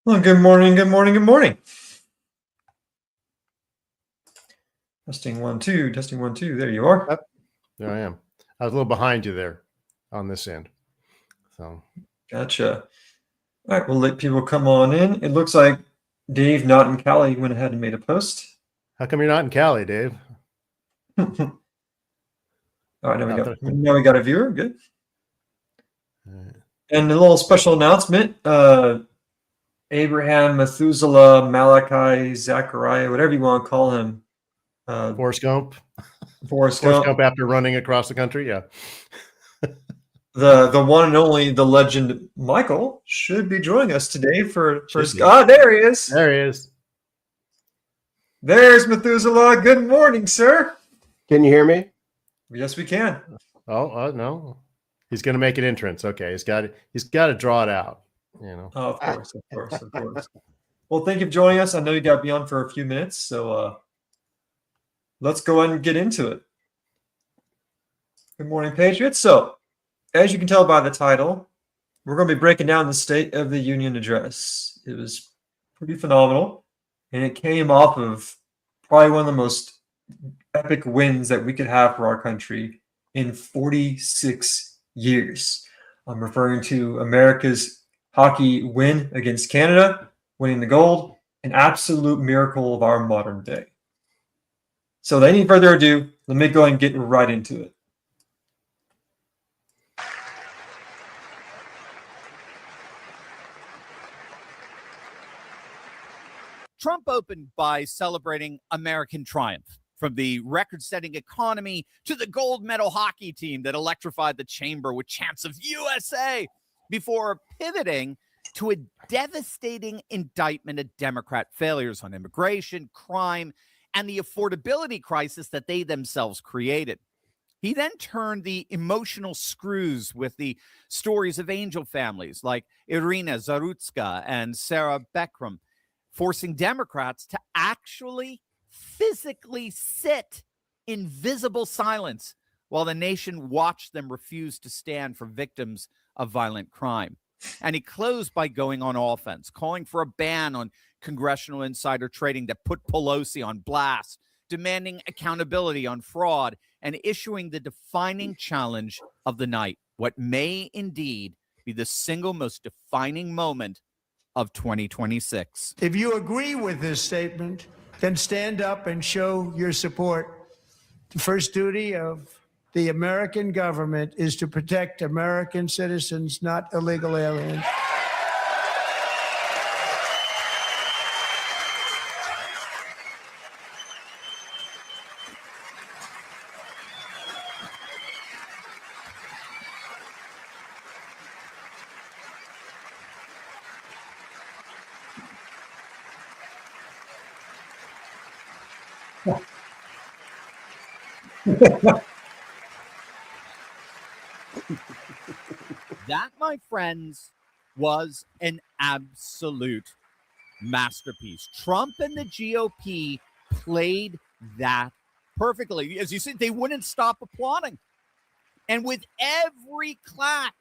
Well, good morning, good morning, good morning. Testing 1, 2, testing 1, 2. There you are. Yep. There I am. I was a little behind you there on this end. So Gotcha. All right, we'll let people come on in. It looks like Dave, not in Cali, went ahead and made a post. how come you're not in Cali, Dave? All right, now we got a viewer. Good. And a little special announcement. Abraham, Methuselah, Malachi, Zachariah, whatever you want to call him. Forrest Gump. Forrest Gump after running across the country. Yeah. The one and only, the legend Michael should be joining us today for there he is. There he is. There's Methuselah. Good morning, sir. Can you hear me? Yes, we can. Oh, no. He's going to make an entrance. Okay. He's got to draw it out, you know. Oh, of course. Well, thank you for joining us. I know you got to be on for a few minutes, so let's go ahead and get into it. Good morning, Patriots. So, as you can tell by the title, we're going to be breaking down the State of the Union address. It was pretty phenomenal, and it came off of probably one of the most epic wins that we could have for our country in 46 years. I'm referring to America's hockey win against Canada, winning the gold, an absolute miracle of our modern day. So, without any further ado, let me go ahead and get right into it. Trump opened by celebrating American triumph, from the record-setting economy to the gold medal hockey team that electrified the chamber with chants of USA, before pivoting to a devastating indictment of Democrat failures on immigration, crime, and the affordability crisis that they themselves created. He then turned the emotional screws with the stories of angel families like Irina Zarutska and Sarah Beckram, forcing Democrats to actually physically sit in visible silence while the nation watched them refuse to stand for victims of violent crime. And he closed by going on offense, calling for a ban on congressional insider trading that put Pelosi on blast, demanding accountability on fraud, and issuing the defining challenge of the night, what may indeed be the single most defining moment of 2026. If you agree with this statement, then stand up and show your support. The first duty of the American government is to protect American citizens, not illegal aliens. That, my friends, was an absolute masterpiece. Trump and the GOP played that perfectly. As you said, they wouldn't stop applauding. And with every clap,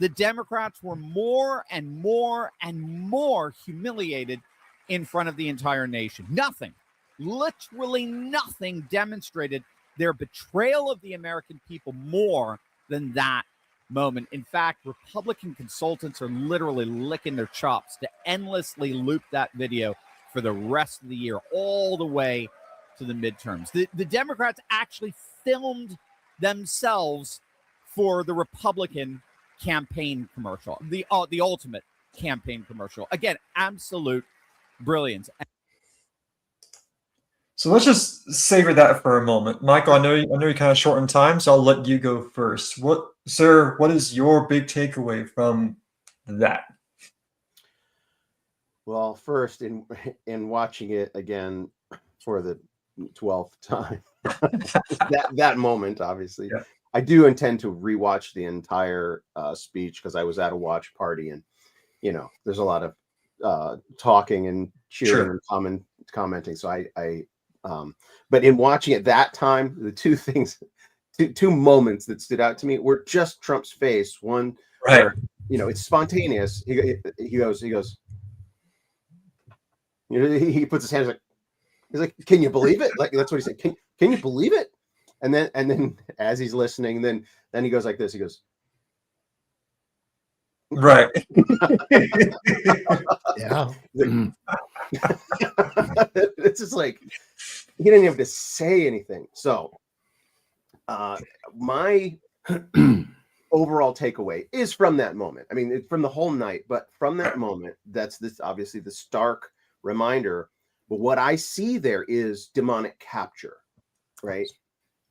the Democrats were more and more and more humiliated in front of the entire nation. Nothing, literally nothing demonstrated their betrayal of the American people more than that moment. In fact, Republican consultants are literally licking their chops to endlessly loop that video for the rest of the year, all the way to the midterms. The Democrats actually filmed themselves for the Republican campaign commercial, the ultimate campaign commercial. Again, absolute brilliance. So let's just savor that for a moment. Michael, I know you're kind of short on time, so I'll let you go first. What is your big takeaway from that? Well, first, in watching it again for the 12th time, that moment, obviously, Yeah. I do intend to rewatch the entire speech because I was at a watch party, and there's a lot of talking and cheering and commenting. So I but in watching it that time, the two moments that stood out to me were just Trump's face. One, Right. where, it's spontaneous. He goes, You know, he puts his hands like, he's like, can you believe it? Like, that's what he said. Can you believe it? And then as he's listening, then he goes like this. He goes, Right. Yeah. It's just like he didn't have to say anything. So my overall takeaway is from that moment. I mean, from the whole night, but from that moment, that's this obviously the stark reminder. But what I see there is demonic capture, right?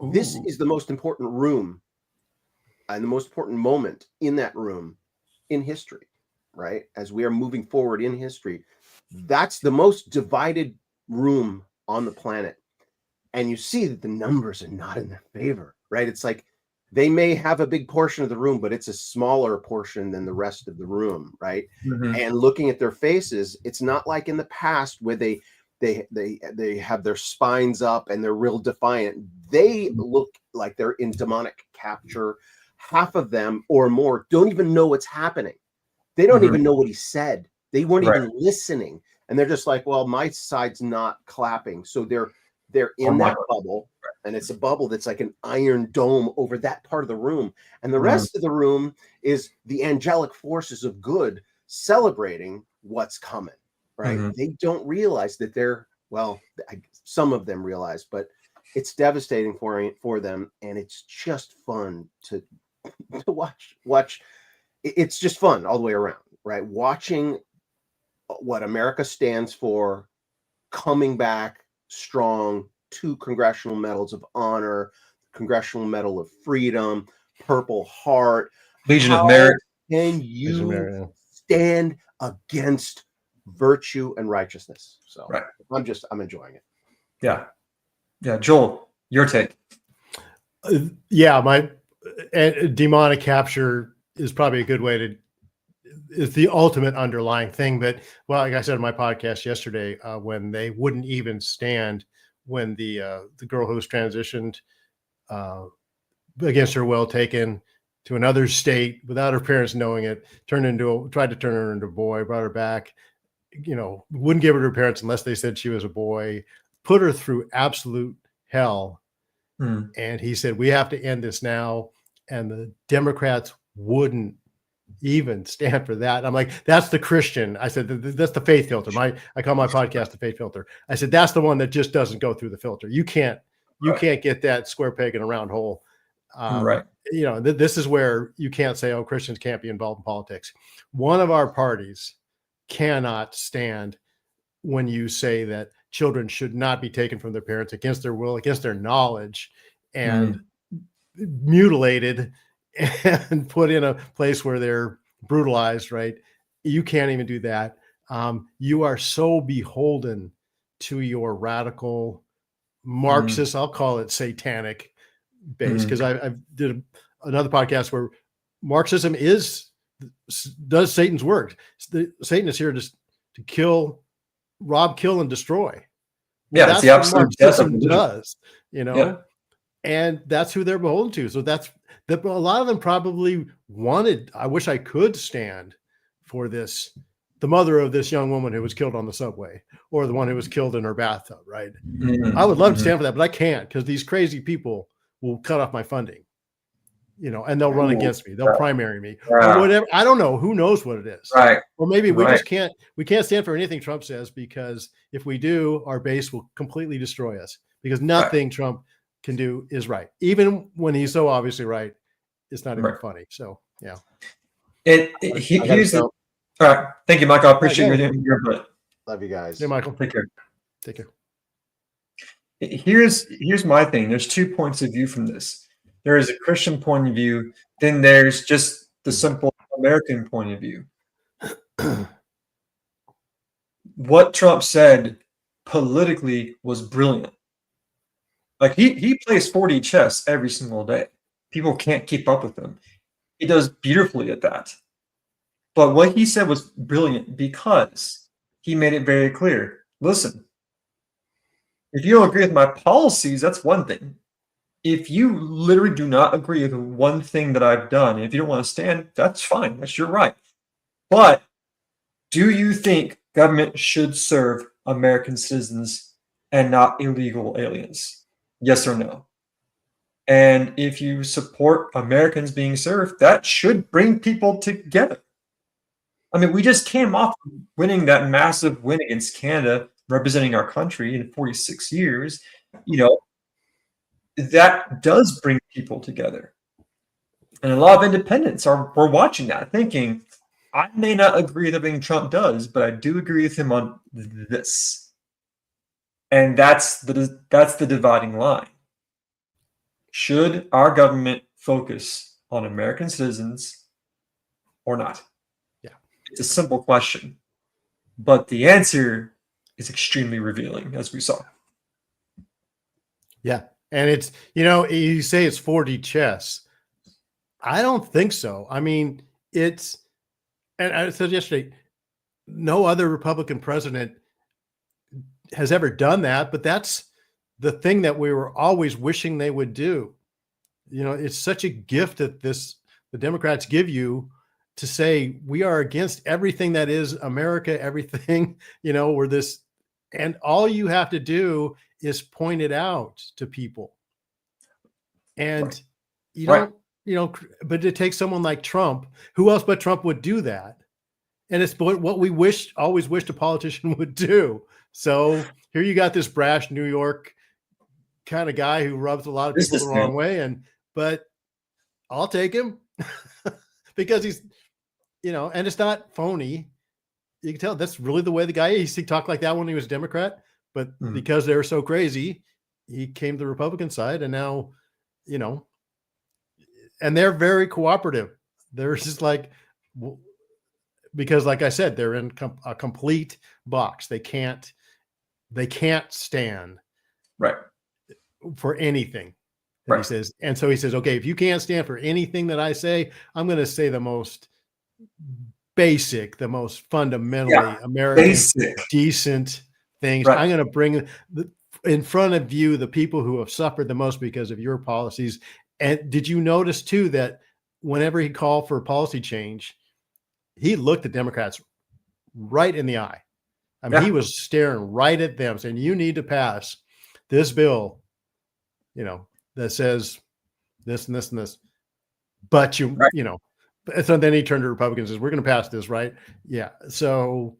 Ooh. This is the most important room and the most important moment in that room in history, right? As we are moving forward in history, that's the most divided room on the planet. And you see that the numbers are not in their favor, right? It's like they may have a big portion of the room, but it's a smaller portion than the rest of the room, right? Mhm. And looking at their faces, it's not like in the past where they have their spines up and they're real defiant. They look like they're in demonic capture. Half of them or more don't even know what's happening. They don't even know what he said. They weren't even listening. And they're just like, well, my side's not clapping. So they're in that bubble, and it's a bubble that's like an iron dome over that part of the room. And the rest of the room is the angelic forces of good celebrating what's coming, right? They don't realize that some of them realize, but it's devastating for them. And it's just fun to watch. It's just fun all the way around, right? Watching what America stands for coming back strong, 2 Congressional Medals of Honor, Congressional Medal of Freedom, Purple Heart. Legion of Merit. Can you stand against virtue and righteousness? So right. I'm enjoying it. Yeah. Joel, your take. My demonic capture is probably a good way to. It's the ultimate underlying thing. But like I said in my podcast yesterday, when they wouldn't even stand when the girl who was transitioned against her will, taken to another state without her parents knowing it, tried to turn her into a boy, brought her back, wouldn't give her to her parents unless they said she was a boy, put her through absolute hell. And he said, we have to end this now. And the Democrats wouldn't even stand for that. I'm like, that's the Christian. I said, that's the faith filter. I call my podcast the faith filter. I said, that's the one that just doesn't go through the filter. You can't get that square peg in a round hole. Right. This is where you can't say, oh, Christians can't be involved in politics. One of our parties cannot stand when you say that children should not be taken from their parents against their will, against their knowledge, and mutilated and put in a place where they're brutalized, right? You can't even do that. You are so beholden to your radical Marxist, I'll call it satanic base, because I did another podcast where Marxism does Satan's work. Satan is here to kill, rob, kill, and destroy. Yeah, it's the absolute death of religion. Does, and that's who they're beholden to. So a lot of them probably wanted, I wish I could stand for this, the mother of this young woman who was killed on the subway, or the one who was killed in her bathtub, right? I would love to stand for that, but I can't, because these crazy people will cut off my funding, and they'll run against me. They'll primary me or whatever. I don't know. Who knows what it is? Right. Or maybe we can't stand for anything Trump says, because if we do, our base will completely destroy us, because nothing Trump can do is right. Even when he's so obviously right, it's not even funny. So, yeah. All right. Thank you, Michael. I appreciate your input. Love you guys. Hey, Michael. Take care. Take care. Here's my thing. There's 2 points of view from this. There is a Christian point of view. Then there's just the simple American point of view. What Trump said politically was brilliant. Like he plays 4D chess every single day. People can't keep up with him. He does beautifully at that. But what he said was brilliant, because he made it very clear. Listen, if you don't agree with my policies, that's one thing. If you literally do not agree with one thing that I've done, if you don't want to stand, that's fine. That's your right. But do you think government should serve American citizens and not illegal aliens? Yes or no? And if you support Americans being served, that should bring people together. I mean, we just came off winning that massive win against Canada, representing our country in 46 years. You know, that does bring people together. And a lot of independents were watching that, thinking, I may not agree with everything Trump does, but I do agree with him on this. And that's the dividing line. Should our government focus on American citizens or not? Yeah. It's a simple question, but the answer is extremely revealing, as we saw. Yeah. And it's, you say it's 4D chess. I don't think so. I mean, and I said yesterday, no other Republican president has ever done that, but that's the thing that we were always wishing they would do. It's such a gift that the Democrats give you to say, we are against everything that is America, everything, we're this, and all you have to do is point it out to people. And but it takes someone like Trump. Who else but Trump would do that? And it's what we always wished a politician would do. So here you got this brash New York kind of guy who rubs a lot of people the wrong way. But I'll take him because he's, and it's not phony. You can tell that's really the way the guy is. He talked like that when he was Democrat, but because they were so crazy, he came to the Republican side, and now, and they're very cooperative. They're just like, because like I said, they're in a complete box. They can't stand right for anything. Right. He says, and so he says, okay, if you can't stand for anything that I say, I'm going to say the most basic, the most fundamentally American, decent things. Right. I'm going to bring in front of you the people who have suffered the most because of your policies. And did you notice too that whenever he called for policy change, he looked at Democrats right in the eye? I mean, he was staring right at them, saying, "You need to pass this bill, that says this and this and this." But so then he turned to Republicans and says, "We're going to pass this, right?" Yeah. So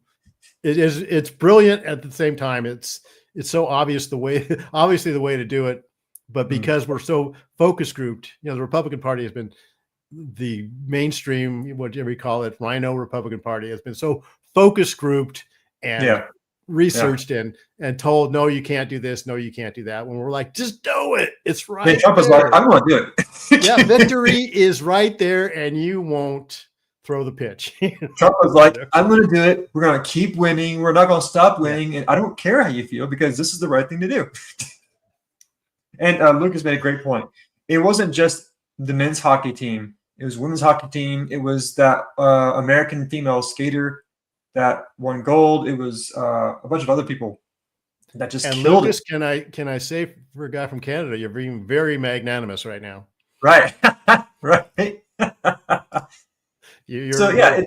it's brilliant. At the same time, it's so obviously the way to do it. But because we're so focus grouped, the Republican Party has been the mainstream, whatever you call it, Rhino Republican Party has been so focus grouped and researched and told, no, you can't do this, no, you can't do that. When we're like, just do it. It's right. Hey, Trump is like, I'm going to do it. Yeah, victory is right there, and you won't throw the pitch. Trump was like, I'm going to do it. We're going to keep winning. We're not going to stop winning. And I don't care how you feel because this is the right thing to do. And Lucas made a great point. It wasn't just the men's hockey team. It was women's hockey team. It was that American female skater that won gold. It was a bunch of other people that just killed Lucas, it. Can I say for a guy from Canada, you're being very magnanimous right now. Right. Right. It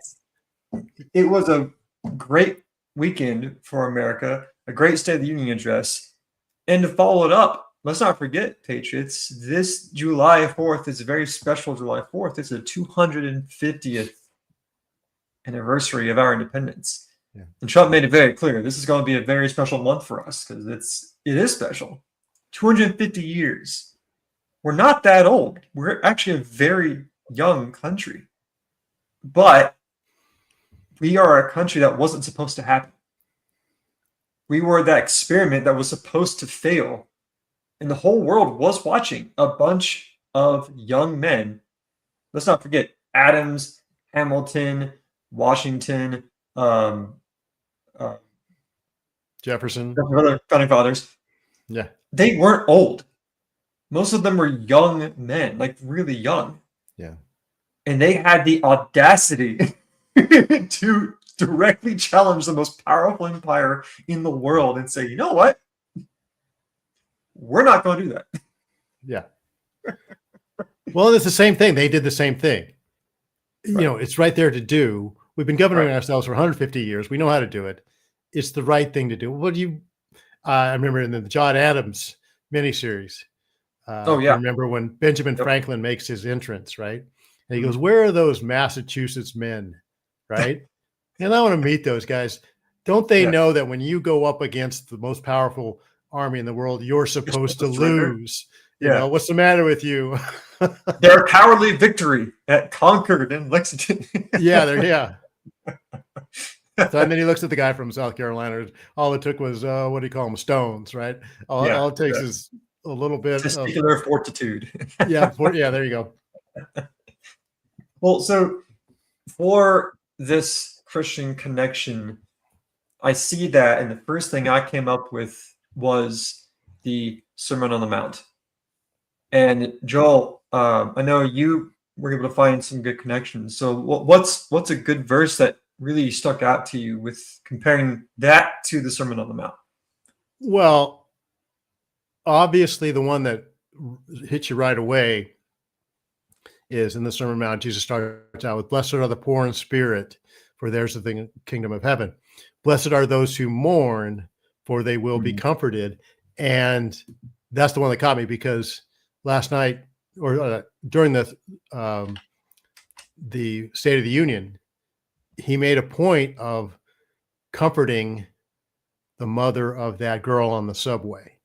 was a great weekend for America, a great State of the Union address. And to follow it up, let's not forget, Patriots, this July 4th is a very special July 4th. It's the 250th anniversary of our independence. Yeah. And Trump made it very clear this is going to be a very special month for us because it is special. 250 years. We're not that old. We're actually a very young country. But we are a country that wasn't supposed to happen. We were that experiment that was supposed to fail. And the whole world was watching a bunch of young men. Let's not forget Adams, Hamilton, Washington, Jefferson, other founding fathers. Yeah. They weren't old. Most of them were young men, like really young. Yeah. And they had the audacity to directly challenge the most powerful empire in the world and say, you know what? We're not going to do that. Yeah. Well, it's the same thing. They did the same thing. Right. It's right there to do. We've been governing ourselves for 150 years. We know how to do it. it's the right thing to do. What do you? I remember in the John Adams miniseries. Oh, yeah. I remember when Benjamin Yep. Franklin makes his entrance, right? And he goes, "Where are those Massachusetts men?" Right? And I want to meet those guys. Don't they Yeah. know that when you go up against the most powerful army in the world, you're supposed to surrender. lose? You Yeah. know, what's the matter with you? Their cowardly victory at Concord and Lexington. Yeah, yeah. So, and then he looks at the guy from South Carolina. All it took was what do you call them? Stones, right? All it takes is a little bit of Testicular fortitude. yeah, there you go. Well, so for this Christian connection, I see that, and the first thing I came up with was the Sermon on the Mount. And Joel, I know you were able to find some good connections. So what's a good verse that really stuck out to you with comparing that to the Sermon on the Mount? Well, obviously the one that hits you right away is in the Sermon on the Mount. Jesus starts out with, "Blessed are the poor in spirit, for theirs is the kingdom of heaven. Blessed are those who mourn, for they will be comforted." And that's the one that caught me, because last night, or during the State of the Union, he made a point of comforting the mother of that girl on the subway,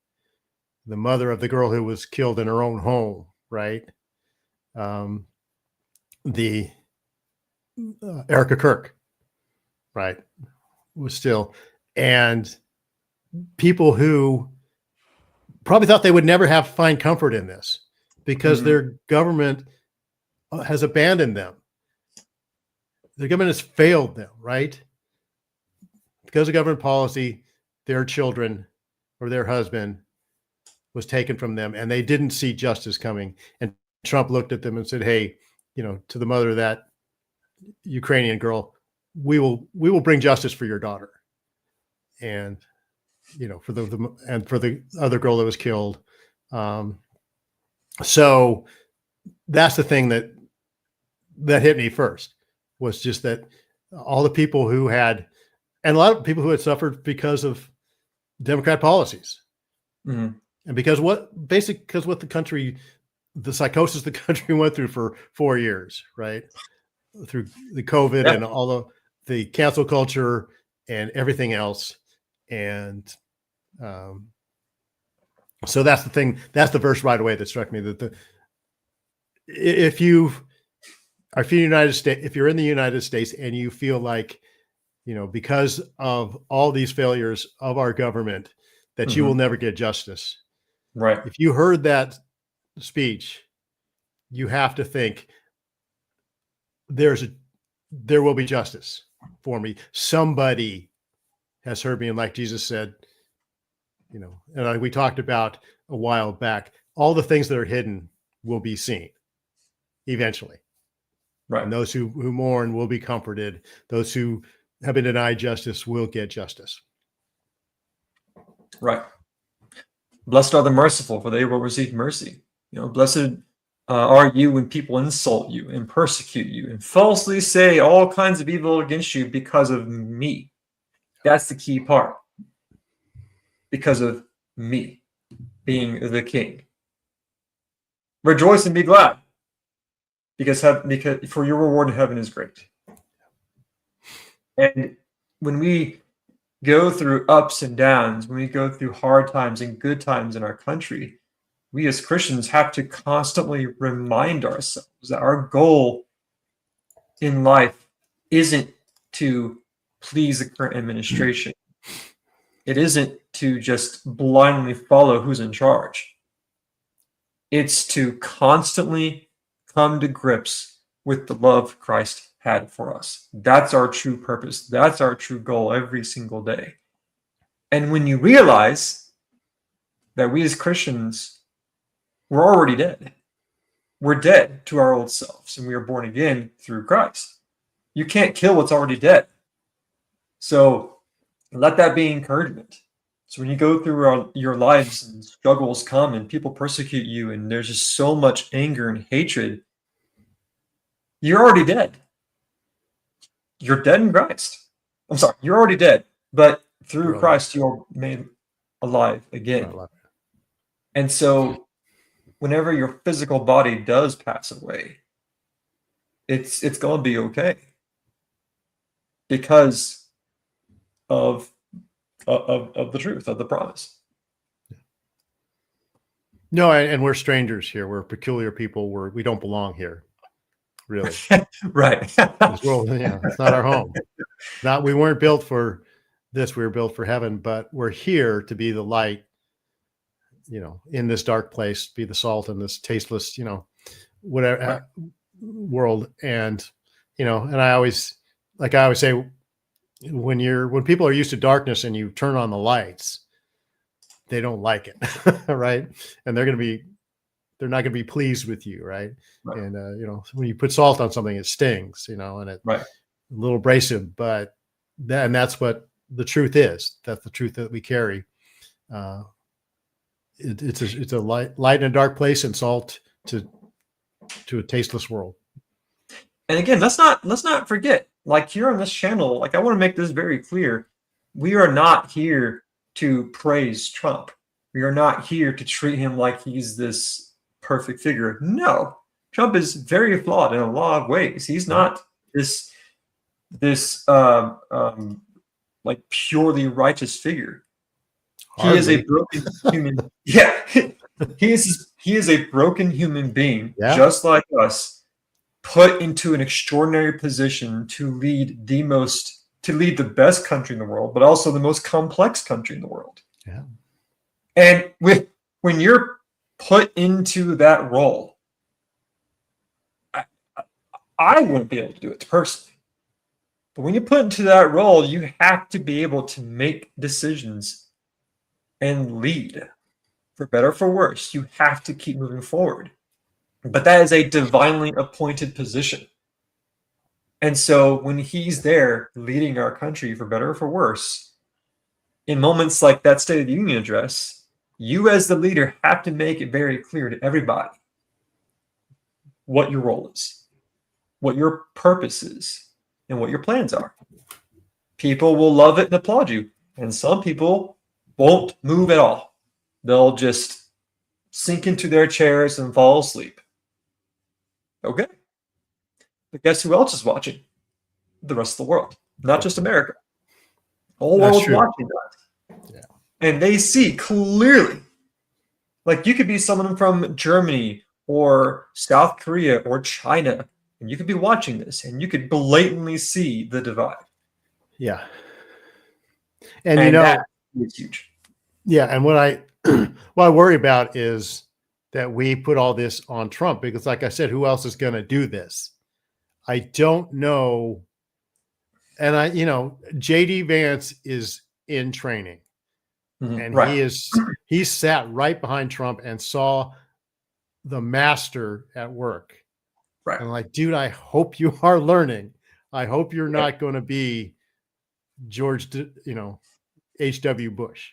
the mother of the girl who was killed in her own home, right? The Erica Kirk, right, was still, and people who probably thought they would never find comfort in this because their government has abandoned them. The government has failed them, right? Because of government policy, their children or their husband was taken from them, and they didn't see justice coming. And Trump looked at them and said, "Hey, to the mother of that Ukrainian girl, we will bring justice for your daughter." And for the other girl that was killed. So that's the thing that hit me first, was just that all the people who had, and a lot of people who had suffered because of Democrat policies, and because what the country, the psychosis the country went through for 4 years, right? Through the COVID and all the cancel culture and everything else. And so that's the thing. That's the verse right away that struck me, that if you're in the United States and you feel like, because of all these failures of our government, that you will never get justice. Right. If you heard that speech, you have to think there will be justice for me. Somebody has heard me. And like Jesus said, and we talked about a while back, all the things that are hidden will be seen eventually. Right. And those who mourn will be comforted. Those who have been denied justice will get justice. Right. Blessed are the merciful, for they will receive mercy. Blessed are you when people insult you and persecute you and falsely say all kinds of evil against you because of me. That's the key part. Because of me being the king. Rejoice and be glad, because for your reward in heaven is great. And when we go through ups and downs, when we go through hard times and good times in our country, we as Christians have to constantly remind ourselves that our goal in life isn't to please the current administration. It isn't to just blindly follow who's in charge. It's to constantly come to grips with the love Christ had for us. That's our true purpose. That's our true goal every single day. And when you realize that we as Christians, we're already dead. We're dead to our old selves, and we are born again through Christ. You can't kill what's already dead. So let that be encouragement. So when you go through your lives and struggles come and people persecute you and there's just so much anger and hatred, you're already dead. You're dead in Christ. I'm sorry, you're already dead. But through You're Christ you're made alive again. alive. And so whenever your physical body does pass away, it's going to be okay because of the truth of the promise. No, and we're strangers here. We're peculiar people. We don't belong here, really. Right. This world, it's not our home. We weren't built for this. We were built for heaven, but we're here to be the light, in this dark place, be the salt in this tasteless, whatever world. And, and I always say, when people are used to darkness and you turn on the lights, they don't like it. Right. And they're not going to be pleased with you. Right. And, when you put salt on something, it stings, and it's a little abrasive, but that's what the truth is. That's the truth that we carry. It's a light in a dark place and salt to a tasteless world. And again, let's not forget, like here on this channel, like I want to make this very clear. We are not here to praise Trump. We are not here to treat him like he's this perfect figure. No, Trump is very flawed in a lot of ways. He's not this like purely righteous figure. He is a broken human. Yeah, he is a broken human being, just like us, put into an extraordinary position to lead the best country in the world, but also the most complex country in the world. Yeah. And when you're put into that role, I wouldn't be able to do it personally. But when you put into that role, you have to be able to make decisions and lead, for better or for worse. You have to keep moving forward. But that is a divinely appointed position. And so when he's there leading our country, for better or for worse, in moments like that State of the Union address, you as the leader have to make it very clear to everybody what your role is, what your purpose is, and what your plans are. People will love it and applaud you, and some people won't move at all. They'll just sink into their chairs and fall asleep. Okay. But guess who else is watching? The rest of the world, not just America. The whole world's watching that. Yeah. And they see clearly, like you could be someone from Germany or South Korea or China, and you could be watching this and you could blatantly see the divide. Yeah. And that is huge. Yeah. And what I worry about is that we put all this on Trump, because like I said, who else is going to do this? I don't know. And JD Vance is in training, and he sat right behind Trump and saw the master at work. Right. And like, dude, I hope you are learning. I hope you're not going to be George, H.W. Bush,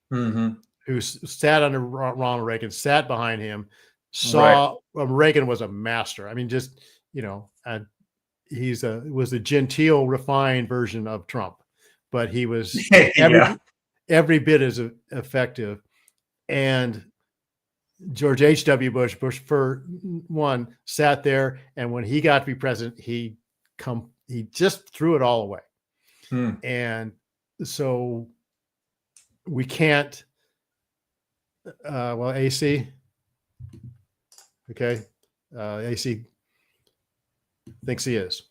who sat under Ronald Reagan, sat behind him, saw Reagan was a master. I mean, just, was a genteel, refined version of Trump, but he was every bit as effective. And George H.W. Bush for one, sat there, and when he got to be president, he just threw it all away. And so we can't. AC. Okay, AC thinks he is.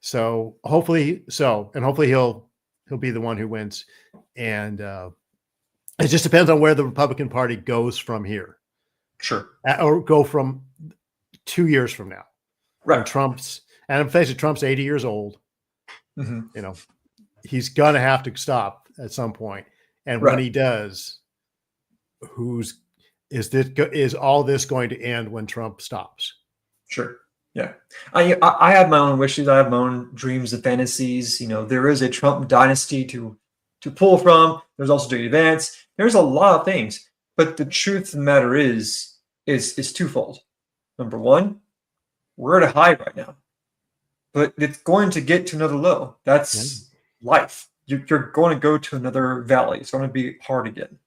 So hopefully he'll be the one who wins. And it just depends on where the Republican Party goes from here. Sure. Or go from 2 years from now. Right. And I'm facing Trump's 80 years old. He's gonna have to stop at some point. And when he does, is all this going to end when Trump stops? Sure. Yeah. I have my own wishes. I have my own dreams and fantasies. There is a Trump dynasty to pull from. There's also JD Vance. There's a lot of things. But the truth of the matter is twofold. Number one, we're at a high right now, but it's going to get to another low. That's life. you're going to go to another valley. It's going to be hard again.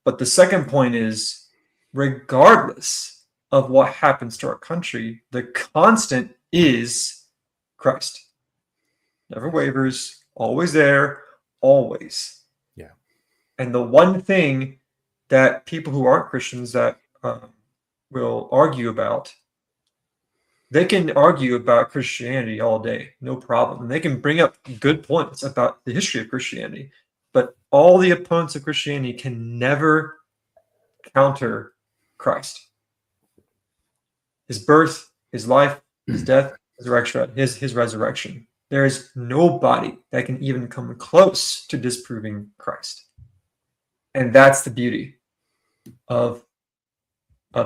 But the second point is, regardless of what happens to our country, the constant is Christ. Never wavers, always there, always. Yeah. And the one thing that people who aren't Christians that will argue about, they can argue about Christianity all day, no problem. And they can bring up good points about the history of Christianity. But all the opponents of Christianity can never counter Christ. His birth, his life, his death, his resurrection. There is nobody that can even come close to disproving Christ. And that's the beauty of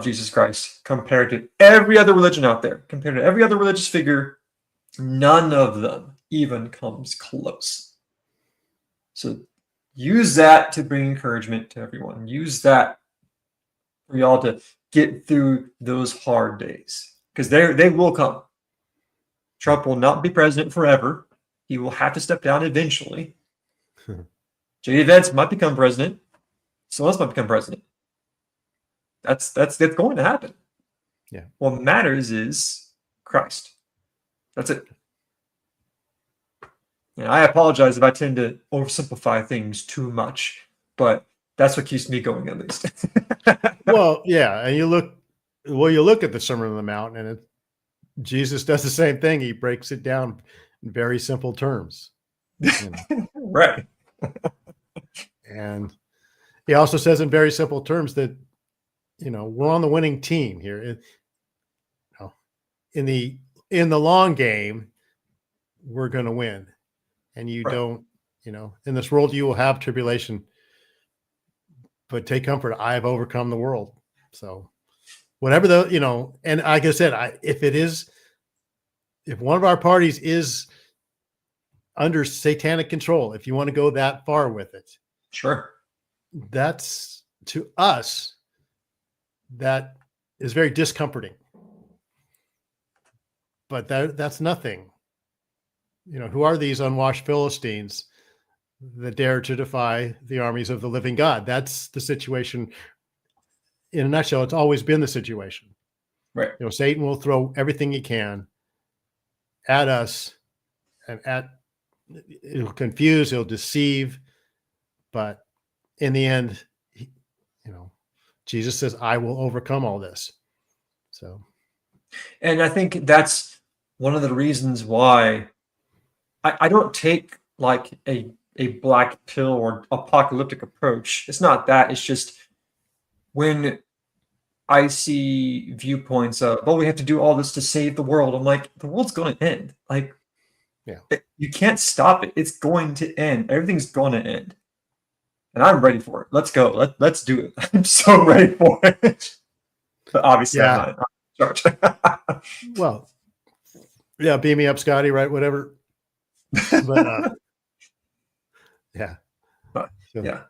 Jesus Christ compared to every other religion out there, compared to every other religious figure. None of them even comes close. So use that to bring encouragement to everyone. Use that for y'all to get through those hard days, because they will come. Trump will not be president forever. He will have to step down eventually. J.D. Vance might become president. Someone else might become president. That's going to happen. Yeah. What matters is Christ. That's it. And I apologize if I tend to oversimplify things too much, but that's what keeps me going, at least. Well, yeah, and you look at the Sermon on the Mount, and Jesus does the same thing. He breaks it down in very simple terms. Right. And he also says in very simple terms that, we're on the winning team here. In the long game, we're going to win. And you Right. don't, in this world, you will have tribulation, but take comfort. I have overcome the world. So whatever and like I said, if one of our parties is under satanic control, if you want to go that far with it, Sure. that's, to us, that is very discomforting. But that's nothing. Who are these unwashed Philistines that dare to defy the armies of the living God? That's the situation. In a nutshell, it's always been the situation. Right. Satan will throw everything he can at us, and he'll confuse, he'll deceive, but in the end, Jesus says, I will overcome all this. So, and I think that's one of the reasons why I don't take like a black pill or apocalyptic approach. It's not that. It's just when I see viewpoints of, we have to do all this to save the world. I'm like, the world's going to end. Like, yeah, you can't stop it. It's going to end. Everything's going to end. And I'm ready for it. Let's go. Let's do it. I'm so ready for it. But obviously, yeah. I'm not in charge. Well, yeah, beam me up, Scotty, right? Whatever. But yeah. But, So, yeah.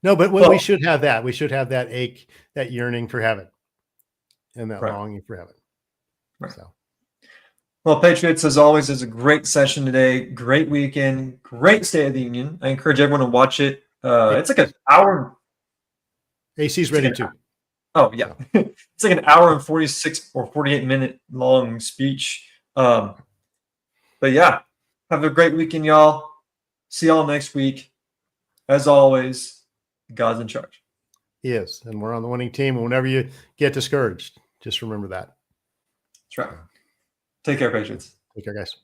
No, but Well, we should have that. We should have that ache, that yearning for heaven, and that Right. longing for heaven. Right. So, Well, Patriots, as always, is a great session today. Great weekend. Great State of the Union. I encourage everyone to watch it. It's like an hour. AC's ready too. Oh, yeah. It's like an hour and 46 or 48-minute long speech. But yeah, have a great weekend, y'all. See y'all next week. As always, God's in charge. He is, and we're on the winning team. And whenever you get discouraged, just remember that. That's right. Take care, Patriots. Take care, guys.